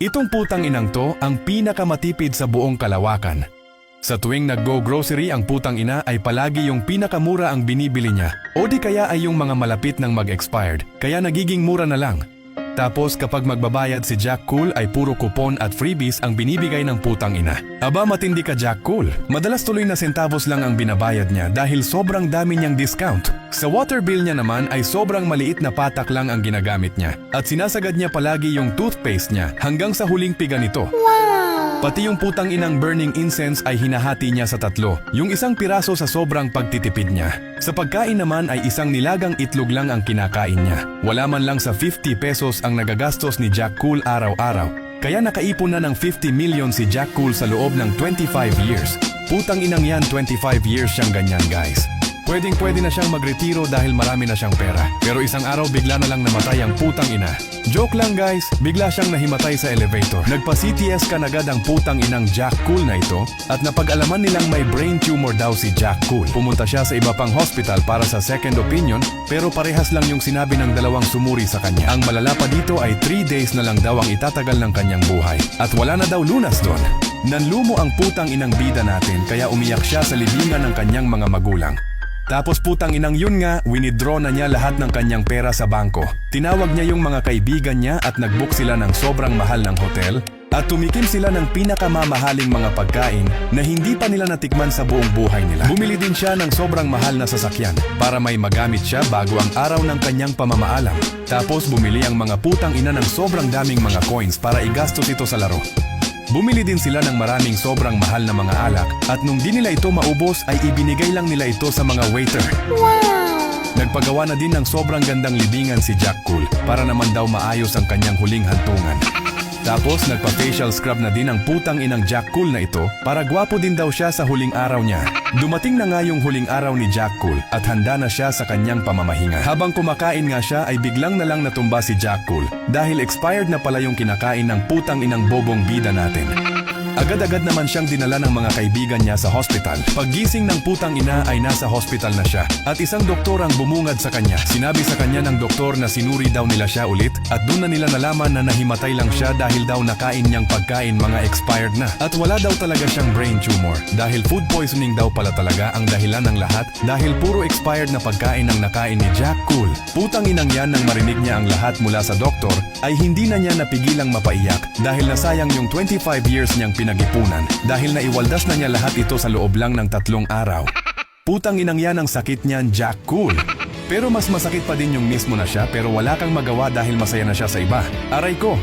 Itong putang inang to ang pinakamatipid sa buong kalawakan. Sa tuwing nag-go-grocery ang putang ina ay palagi yung pinakamura ang binibili niya o di kaya ay yung mga malapit ng mag-expired, kaya nagiging mura na lang. Tapos kapag magbabayad si Jack Cool ay puro kupon at freebies ang binibigay ng putang ina. Aba matindi ka Jack Cool. Madalas tuloy na centavos lang ang binabayad niya dahil sobrang dami niyang discount. Sa water bill niya naman ay sobrang maliit na patak lang ang ginagamit niya. At sinasagad niya palagi yung toothpaste niya hanggang sa huling piga nito. Pati yung putang inang burning incense ay hinahati niya sa tatlo, yung isang piraso sa sobrang pagtitipid niya. Sa pagkain naman ay isang nilagang itlog lang ang kinakain niya. Wala man lang sa 50 pesos ang nagagastos ni Jack Cool araw-araw. Kaya nakaipon na ng 50 million si Jack Cool sa loob ng 25 years. Putang inang yan, 25 years siyang ganyan guys. Pwedeng-pwede na siyang magretiro dahil marami na siyang pera. Pero isang araw bigla na lang namatay ang putang ina. Joke lang guys, bigla siyang nahimatay sa elevator. Nagpa-CTS kanagad ang putang inang Jack Cool na ito at napag-alaman nilang may brain tumor daw si Jack Cool. Pumunta siya sa iba pang hospital para sa second opinion pero parehas lang yung sinabi ng dalawang sumuri sa kanya. Ang malala pa dito ay 3 days na lang daw ang itatagal ng kanyang buhay. At wala na daw lunas doon. Nanlumo ang putang inang bida natin kaya umiyak siya sa libingan ng kanyang mga magulang. Tapos putang inang yun nga, winidraw na niya lahat ng kanyang pera sa bangko. Tinawag niya yung mga kaibigan niya at nagbook sila ng sobrang mahal ng hotel at tumikim sila ng pinakamamahaling mga pagkain na hindi pa nila natikman sa buong buhay nila. Bumili din siya ng sobrang mahal na sasakyan para may magamit siya bago ang araw ng kanyang pamamaalam. Tapos bumili ang mga putang ina ng sobrang daming mga coins para igastos ito sa laro. Bumili din sila ng maraming sobrang mahal na mga alak at nung di nila ito maubos ay ibinigay lang nila ito sa mga waiter. Nagpagawa na din ng sobrang gandang libingan si Jack Cool para naman daw maayos ang kanyang huling hantungan. Tapos nagpa-facial scrub na din ang putang inang Jack Cool na ito para gwapo din daw siya sa huling araw niya. Dumating na nga yung huling araw ni Jack Cool at handa na siya sa kanyang pamamahinga. Habang kumakain nga siya ay biglang na lang natumba si Jack Cool dahil expired na pala yung kinakain ng putang inang bobong bida natin. Agad-agad naman siyang dinala ng mga kaibigan niya sa hospital. Paggising ng putang ina ay nasa hospital na siya at isang doktor ang bumungad sa kanya. Sinabi sa kanya ng doktor na sinuri daw nila siya ulit at doon na nila nalaman na nahimatay lang siya dahil daw nakain niyang pagkain mga expired na. At wala daw talaga siyang brain tumor dahil food poisoning daw pala talaga ang dahilan ng lahat dahil puro expired na pagkain ang nakain ni Jack Cool. Putang inang yan nang marinig niya ang lahat mula sa doktor ay hindi na niya napigilang mapaiyak dahil nasayang yung 25 years niyang pinag-ipunan dahil naiwaldas na niya lahat ito sa loob lang ng 3 araw. Putang inang yan ang sakit niyan, Jack Cool. Pero mas masakit pa din yung mismo na siya pero wala kang magawa dahil masaya na siya sa iba. Aray ko!